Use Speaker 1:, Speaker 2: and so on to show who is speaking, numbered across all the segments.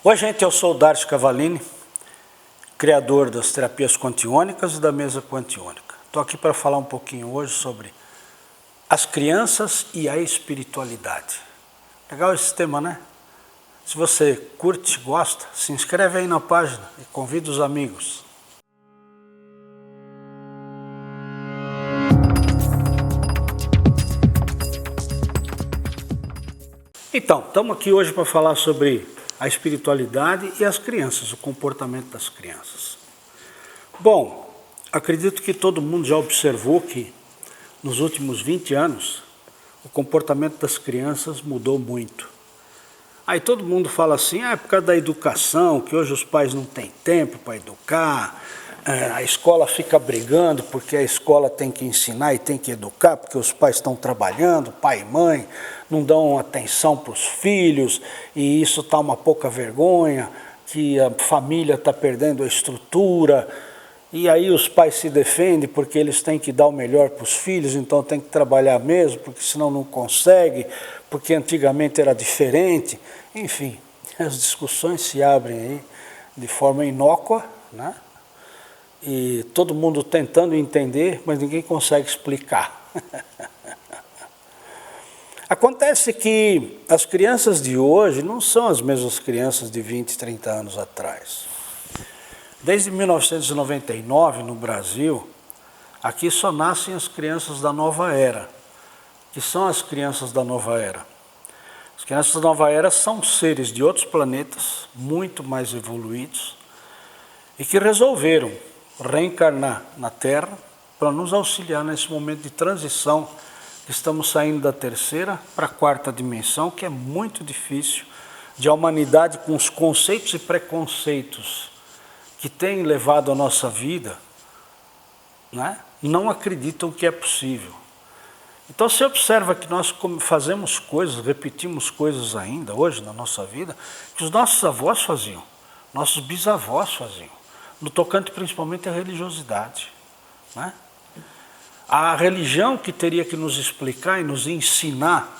Speaker 1: Oi, gente, eu sou o Darcio Cavallini, criador das terapias quantiônicas e da mesa quantiônica. Estou aqui para falar um pouquinho hoje sobre as crianças e a espiritualidade. Legal esse tema, né? Se você curte, gosta, se inscreve aí na página e convida os amigos. Então, estamos aqui hoje para falar sobre a espiritualidade e as crianças, o comportamento das crianças. Bom, acredito que todo mundo já observou que nos últimos 20 anos o comportamento das crianças mudou muito. Aí todo mundo fala assim, é por causa da educação, que hoje os pais não têm tempo para educar, a escola fica brigando porque a escola tem que ensinar e tem que educar, porque os pais estão trabalhando, pai e mãe, não dão atenção para os filhos, e isso está uma pouca vergonha, que a família está perdendo a estrutura, e aí os pais se defendem porque eles têm que dar o melhor para os filhos, então tem que trabalhar mesmo, porque senão não consegue, porque antigamente era diferente. Enfim, as discussões se abrem aí de forma inócua, né? E todo mundo tentando entender, mas ninguém consegue explicar. Acontece que as crianças de hoje não são as mesmas crianças de 20, 30 anos atrás. Desde 1999, no Brasil, aqui só nascem as crianças da nova era. Que são as crianças da nova era? As crianças da nova era são seres de outros planetas, muito mais evoluídos, e que resolveram reencarnar na Terra para nos auxiliar nesse momento de transição. Estamos saindo da terceira para a quarta dimensão, que é muito difícil, de a humanidade com os conceitos e preconceitos que têm levado a nossa vida, né, não acreditam que é possível. Então você observa que nós fazemos coisas, repetimos coisas ainda hoje na nossa vida, que os nossos avós faziam, nossos bisavós faziam, no tocante principalmente à religiosidade, né? A religião que teria que nos explicar e nos ensinar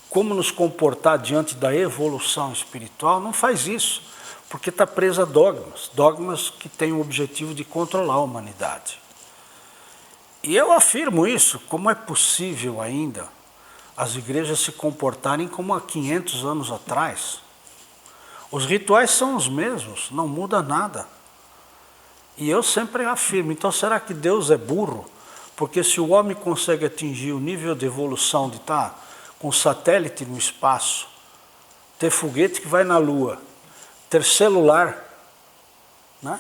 Speaker 1: como nos comportar diante da evolução espiritual, não faz isso, porque está presa a dogmas, dogmas que têm o objetivo de controlar a humanidade. E eu afirmo isso, como é possível ainda as igrejas se comportarem como há 500 anos atrás? Os rituais são os mesmos, não muda nada. E eu sempre afirmo, então será que Deus é burro? Porque se o homem consegue atingir o nível de evolução de estar com satélite no espaço, ter foguete que vai na Lua, ter celular, né?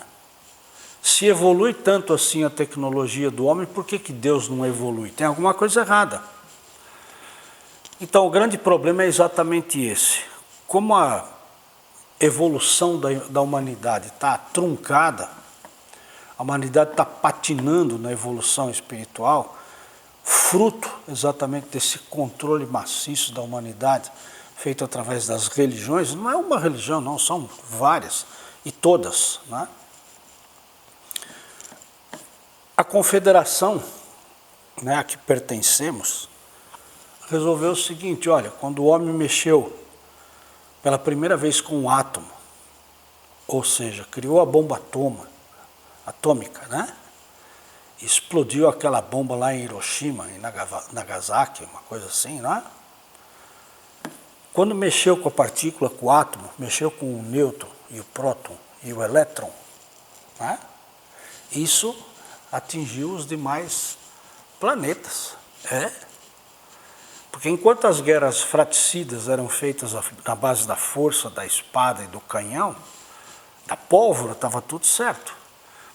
Speaker 1: Se evolui tanto assim a tecnologia do homem, por que Deus não evolui? Tem alguma coisa errada. Então o grande problema é exatamente esse. Como a evolução da humanidade está truncada, a humanidade está patinando na evolução espiritual, fruto exatamente desse controle maciço da humanidade, feito através das religiões. Não é uma religião, não, são várias, e todas, né? A confederação, né, a que pertencemos, resolveu o seguinte, olha, quando o homem mexeu pela primeira vez com o átomo, ou seja, criou a bomba atômica, né? Explodiu aquela bomba lá em Hiroshima, em Nagasaki, uma coisa assim, né? Quando mexeu com a partícula, com o átomo, mexeu com o nêutron e o próton e o elétron, né? Isso atingiu os demais planetas. Porque enquanto as guerras fratricidas eram feitas na base da força, da espada e do canhão, da pólvora, estava tudo certo.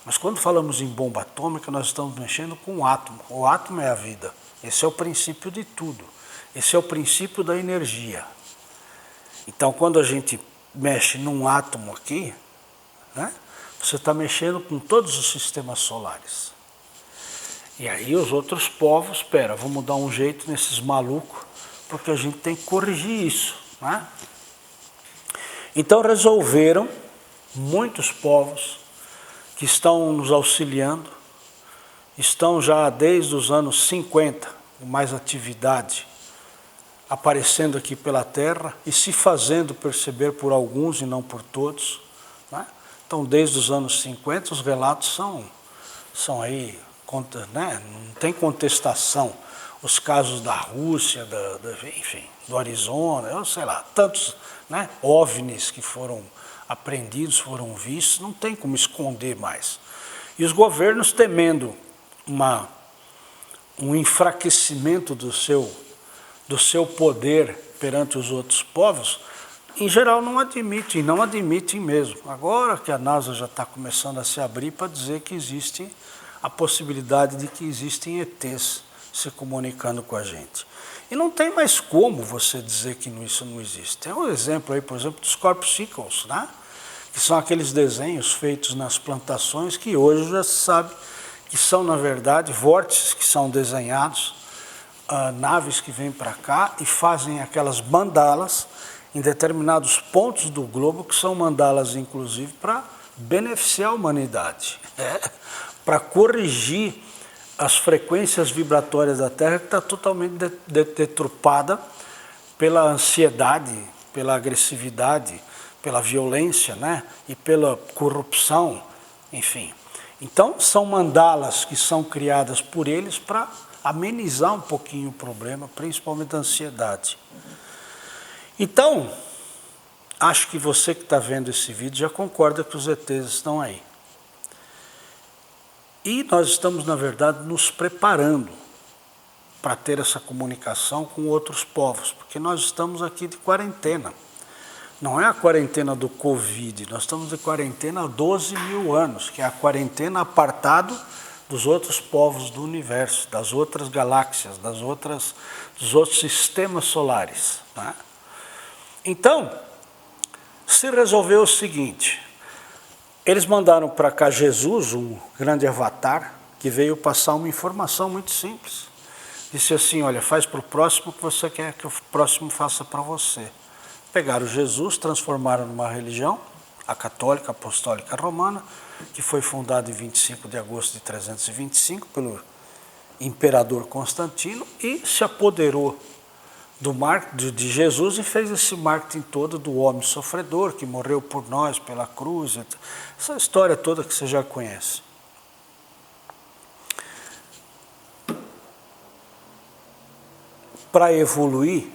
Speaker 1: Mas quando falamos em bomba atômica, nós estamos mexendo com o átomo. O átomo é a vida. Esse é o princípio de tudo. Esse é o princípio da energia. Então, quando a gente mexe num átomo aqui, né, você está mexendo com todos os sistemas solares. E aí os outros povos, espera, vamos dar um jeito nesses malucos, porque a gente tem que corrigir isso, né? Então resolveram, muitos povos que estão nos auxiliando, estão já desde os anos 50, com mais atividade aparecendo aqui pela terra e se fazendo perceber por alguns e não por todos, né? Então, desde os anos 50, os relatos são aí, né? Não tem contestação. Os casos da Rússia, enfim, do Arizona, eu sei lá, tantos, né, OVNIs que foram apreendidos, foram vistos, não tem como esconder mais. E os governos, temendo um enfraquecimento do seu poder perante os outros povos, em geral não admitem mesmo. Agora que a NASA já está começando a se abrir para dizer que existe a possibilidade de que existem ETs se comunicando com a gente. E não tem mais como você dizer que isso não existe. Tem um exemplo aí, por exemplo, dos corpuscles, né? Que são aqueles desenhos feitos nas plantações que hoje já se sabe que são, na verdade, vórtices que são desenhados, naves que vêm para cá e fazem aquelas mandalas em determinados pontos do globo, que são mandalas, inclusive, para beneficiar a humanidade, para corrigir as frequências vibratórias da Terra, que está totalmente deturpada pela ansiedade, pela agressividade, pela violência, né? E pela corrupção, enfim. Então, são mandalas que são criadas por eles para amenizar um pouquinho o problema, principalmente a ansiedade. Então, acho que você que está vendo esse vídeo já concorda que os ETs estão aí. E nós estamos, na verdade, nos preparando para ter essa comunicação com outros povos, porque nós estamos aqui de quarentena. Não é a quarentena do Covid, nós estamos de quarentena há 12 mil anos, que é a quarentena apartado dos outros povos do universo, das outras galáxias, dos outros sistemas solares, né? Então, se resolveu o seguinte: eles mandaram para cá Jesus, um grande avatar, que veio passar uma informação muito simples. Disse assim: olha, faz para o próximo o que você quer que o próximo faça para você. Pegaram Jesus, transformaram numa religião, a católica apostólica romana, que foi fundada em 25 de agosto de 325 pelo imperador Constantino, e se apoderou de Jesus e fez esse marketing todo do homem sofredor, que morreu por nós pela cruz, essa história toda que você já conhece. Para evoluir,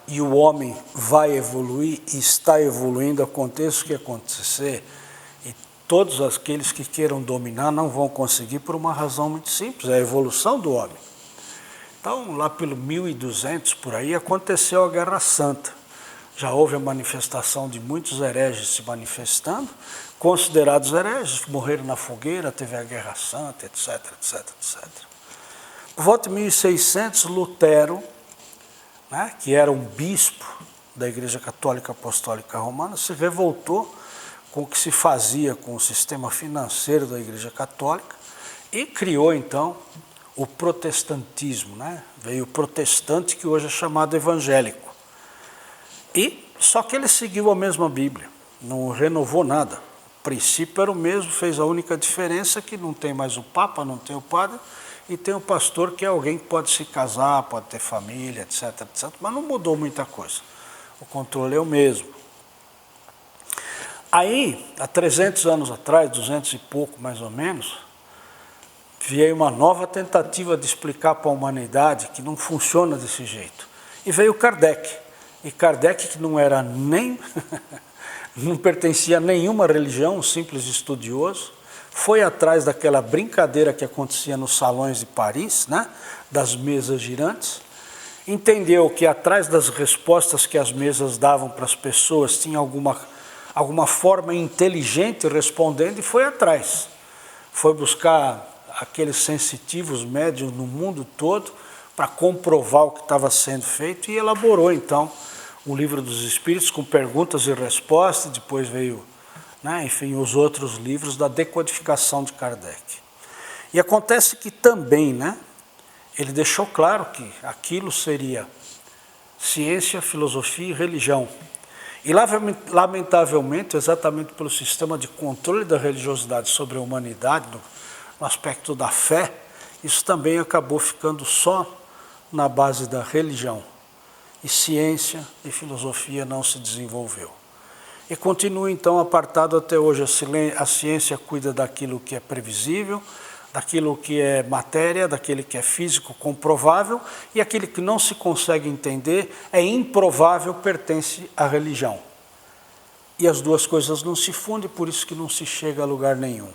Speaker 1: e o homem vai evoluir e está evoluindo, aconteça o que acontecer, e todos aqueles que queiram dominar não vão conseguir por uma razão muito simples, é a evolução do homem. Então, lá pelo 1200, por aí, aconteceu a Guerra Santa. Já houve a manifestação de muitos hereges se manifestando, considerados hereges, morreram na fogueira, teve a Guerra Santa, etc, etc, etc. Por volta de 1600, Lutero, né, que era um bispo da Igreja Católica Apostólica Romana, se revoltou com o que se fazia com o sistema financeiro da Igreja Católica e criou, então, o protestantismo, né? Veio o protestante, que hoje é chamado evangélico. Só que ele seguiu a mesma Bíblia, não renovou nada. O princípio era o mesmo, fez a única diferença que não tem mais o Papa, não tem o padre, e tem o pastor, que é alguém que pode se casar, pode ter família, etc, etc. Mas não mudou muita coisa. O controle é o mesmo. Aí, há 300 anos atrás, 200 e pouco mais ou menos, veio uma nova tentativa de explicar para a humanidade que não funciona desse jeito. E veio Kardec. E Kardec, que não era não pertencia a nenhuma religião, um simples estudioso, foi atrás daquela brincadeira que acontecia nos salões de Paris, né, das mesas girantes, entendeu que atrás das respostas que as mesas davam para as pessoas tinha alguma forma inteligente respondendo, e foi atrás. Foi buscar aqueles sensitivos médiuns no mundo todo para comprovar o que estava sendo feito, e elaborou então o Livro dos Espíritos com perguntas e respostas. Depois veio, né, enfim, os outros livros da decodificação de Kardec. E acontece que também, né, ele deixou claro que aquilo seria ciência, filosofia e religião. E lamentavelmente, exatamente pelo sistema de controle da religiosidade sobre a humanidade, no aspecto da fé, isso também acabou ficando só na base da religião. e ciência e filosofia não se desenvolveu. E continua então apartado até hoje. A ciência cuida daquilo que é previsível, daquilo que é matéria, daquilo que é físico comprovável, e aquilo que não se consegue entender, é improvável, pertence à religião. E as duas coisas não se fundem, por isso que não se chega a lugar nenhum.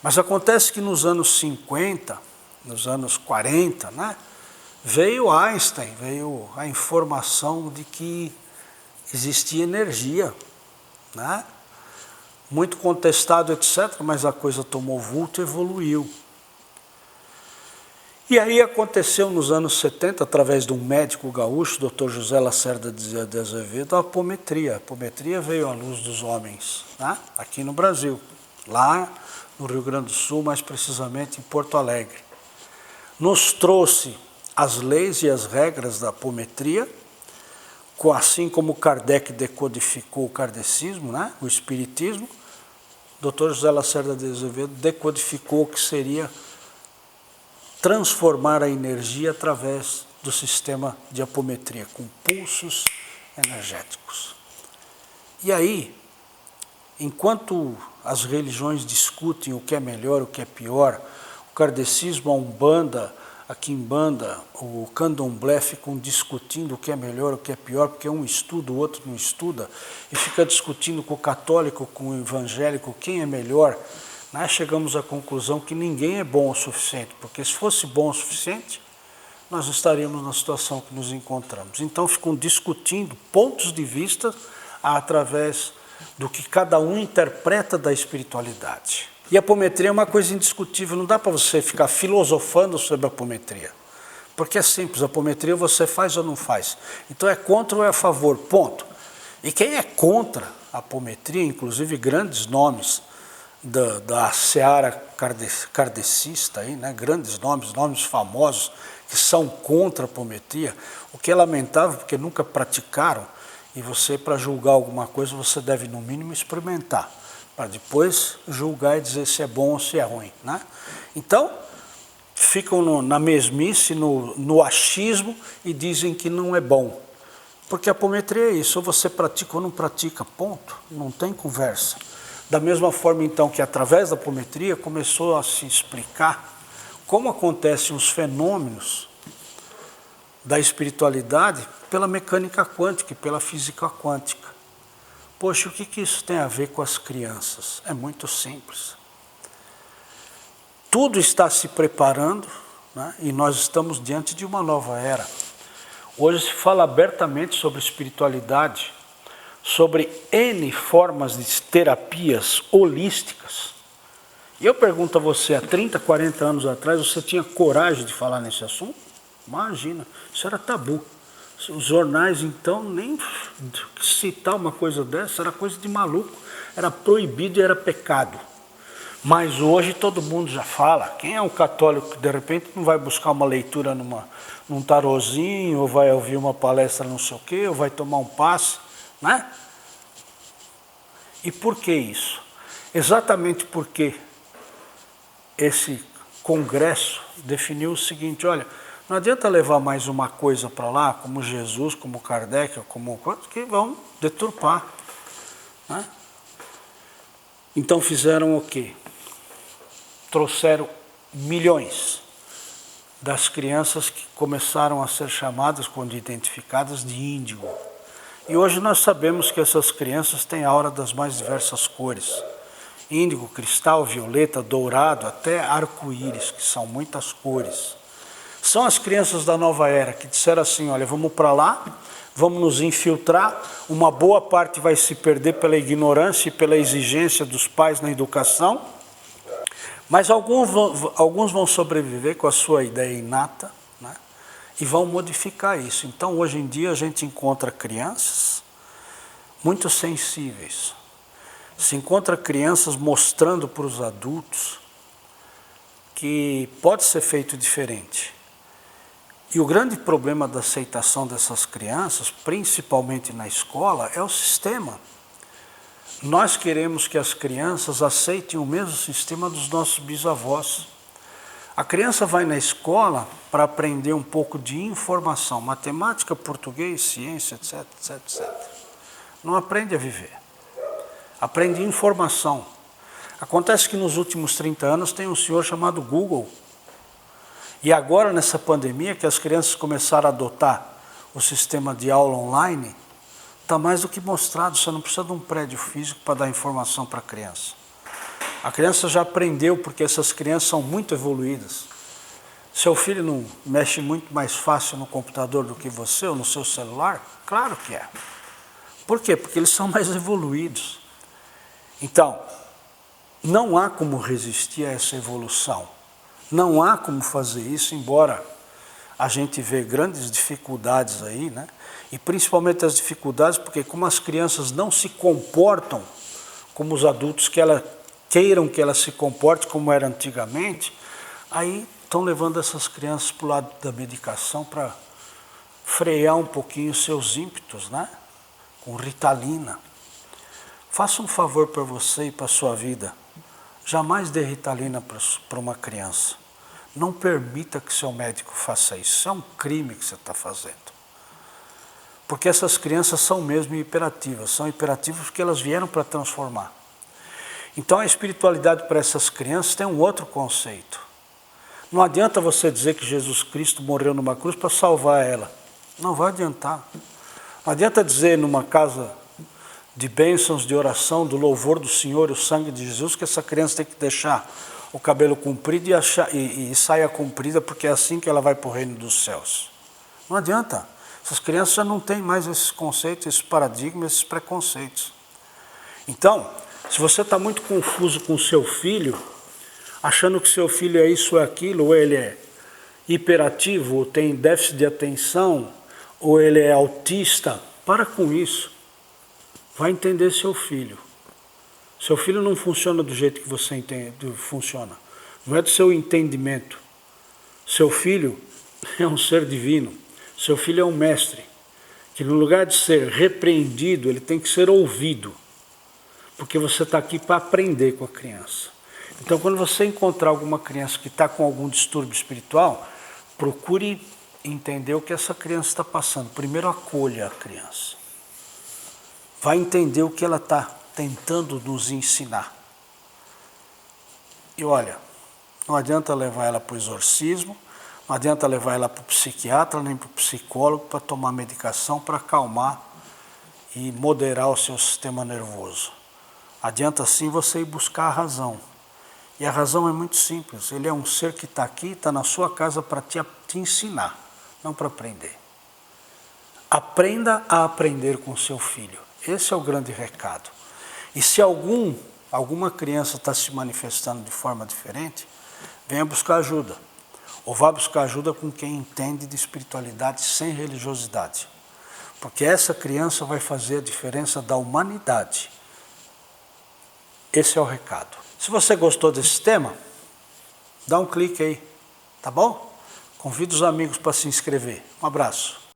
Speaker 1: Mas acontece que nos anos 50, nos anos 40, né, veio Einstein, veio a informação de que existia energia, né? Muito contestado, etc., mas a coisa tomou vulto e evoluiu. E aí aconteceu nos anos 70, através de um médico gaúcho, Dr. José Lacerda de Azevedo, a apometria. A apometria veio à luz dos homens, né? Aqui no Brasil, lá no Rio Grande do Sul, mais precisamente em Porto Alegre. Nos trouxe as leis e as regras da apometria, assim como Kardec decodificou o kardecismo, né? O espiritismo, Dr. José Lacerda de Azevedo decodificou o que seria transformar a energia através do sistema de apometria, com pulsos energéticos. E aí, enquanto as religiões discutem o que é melhor, o que é pior, o kardecismo, a Umbanda, a Quimbanda, o Candomblé ficam discutindo o que é melhor, o que é pior, porque um estuda, o outro não estuda, e fica discutindo com o católico, com o evangélico, quem é melhor. Nós chegamos à conclusão que ninguém é bom o suficiente, porque se fosse bom o suficiente, nós estaríamos na situação que nos encontramos. Então ficam discutindo pontos de vista através do que cada um interpreta da espiritualidade. E a apometria é uma coisa indiscutível, não dá para você ficar filosofando sobre a apometria. Porque é simples, a apometria você faz ou não faz. Então é contra ou é a favor, ponto. E quem é contra a apometria, inclusive grandes nomes da seara kardecista, aí, né? Grandes nomes famosos que são contra a apometria, o que é lamentável porque nunca praticaram, e você, para julgar alguma coisa, você deve no mínimo experimentar, para depois julgar e dizer se é bom ou se é ruim, né? Então, ficam na mesmice, no achismo, e dizem que não é bom. Porque a apometria é isso, ou você pratica ou não pratica, ponto, não tem conversa. Da mesma forma, então, que através da apometria começou a se explicar como acontecem os fenômenos da espiritualidade pela mecânica quântica e pela física quântica. Poxa, o que isso tem a ver com as crianças? É muito simples. Tudo está se preparando, né? E nós estamos diante de uma nova era. Hoje se fala abertamente sobre espiritualidade, sobre N formas de terapias holísticas. E eu pergunto a você, há 30, 40 anos atrás, você tinha coragem de falar nesse assunto? Imagina, isso era tabu. Os jornais, então, nem citar uma coisa dessa era coisa de maluco. Era proibido e era pecado. Mas hoje todo mundo já fala. Quem é um católico que de repente não vai buscar uma leitura num tarozinho, ou vai ouvir uma palestra não sei o quê, ou vai tomar um passe, né? E por que isso? Exatamente porque esse congresso definiu o seguinte: olha, não adianta levar mais uma coisa para lá, como Jesus, como Kardec, como quantos que vão deturpar, né? Então fizeram o quê? Trouxeram milhões das crianças que começaram a ser chamadas, quando identificadas, de índigo. E hoje nós sabemos que essas crianças têm aura das mais diversas cores. Índigo, cristal, violeta, dourado, até arco-íris, que são muitas cores. São as crianças da nova era que disseram assim: olha, vamos para lá, vamos nos infiltrar, uma boa parte vai se perder pela ignorância e pela exigência dos pais na educação, mas alguns vão sobreviver com a sua ideia inata, né? E vão modificar isso. Então, hoje em dia, a gente encontra crianças muito sensíveis. Se encontra crianças mostrando para os adultos que pode ser feito diferente. E o grande problema da aceitação dessas crianças, principalmente na escola, é o sistema. Nós queremos que as crianças aceitem o mesmo sistema dos nossos bisavós. A criança vai na escola para aprender um pouco de informação, matemática, português, ciência, etc, etc, etc. Não aprende a viver. Aprende informação. Acontece que nos últimos 30 anos tem um senhor chamado Google. E agora, nessa pandemia, que as crianças começaram a adotar o sistema de aula online, está mais do que mostrado, você não precisa de um prédio físico para dar informação para a criança. A criança já aprendeu, porque essas crianças são muito evoluídas. Seu filho não mexe muito mais fácil no computador do que você ou no seu celular? Claro que é. Por quê? Porque eles são mais evoluídos. Então, não há como resistir a essa evolução. Não há como fazer isso, embora a gente vê grandes dificuldades aí, né? E principalmente as dificuldades porque como as crianças não se comportam como os adultos queiram que elas se comportem como era antigamente, aí estão levando essas crianças para o lado da medicação para frear um pouquinho os seus ímpetos, né? Com Ritalina. Faça um favor para você e para a sua vida. Jamais dê Ritalina para uma criança. Não permita que seu médico faça isso. Isso é um crime que você está fazendo. Porque essas crianças são mesmo hiperativas. São hiperativas porque elas vieram para transformar. Então a espiritualidade para essas crianças tem um outro conceito. Não adianta você dizer que Jesus Cristo morreu numa cruz para salvar ela. Não vai adiantar. Não adianta dizer numa casa de bênçãos, de oração, do louvor do Senhor e o sangue de Jesus, que essa criança tem que deixar o cabelo comprido e saia comprida, porque é assim que ela vai para o reino dos céus. Não adianta. Essas crianças já não têm mais esses conceitos, esses paradigmas, esses preconceitos. Então, se você está muito confuso com o seu filho, achando que seu filho é isso ou aquilo, ou ele é hiperativo, ou tem déficit de atenção, ou ele é autista, para com isso. Vai entender seu filho. Seu filho não funciona do jeito que você funciona. Não é do seu entendimento. Seu filho é um ser divino. Seu filho é um mestre. Que no lugar de ser repreendido, ele tem que ser ouvido. Porque você está aqui para aprender com a criança. Então, quando você encontrar alguma criança que está com algum distúrbio espiritual, procure entender o que essa criança está passando. Primeiro, acolha a criança. Vai entender o que ela está tentando nos ensinar. E olha, não adianta levar ela para o exorcismo, não adianta levar ela para o psiquiatra, nem para o psicólogo para tomar medicação para acalmar e moderar o seu sistema nervoso. Adianta sim você ir buscar a razão. E a razão é muito simples. Ele é um ser que está aqui, está na sua casa para te ensinar, não para aprender. Aprenda a aprender com seu filho. Esse é o grande recado. E se alguma criança está se manifestando de forma diferente, venha buscar ajuda. Ou vá buscar ajuda com quem entende de espiritualidade sem religiosidade. Porque essa criança vai fazer a diferença da humanidade. Esse é o recado. Se você gostou desse tema, dá um clique aí, tá bom? Convida os amigos para se inscrever. Um abraço.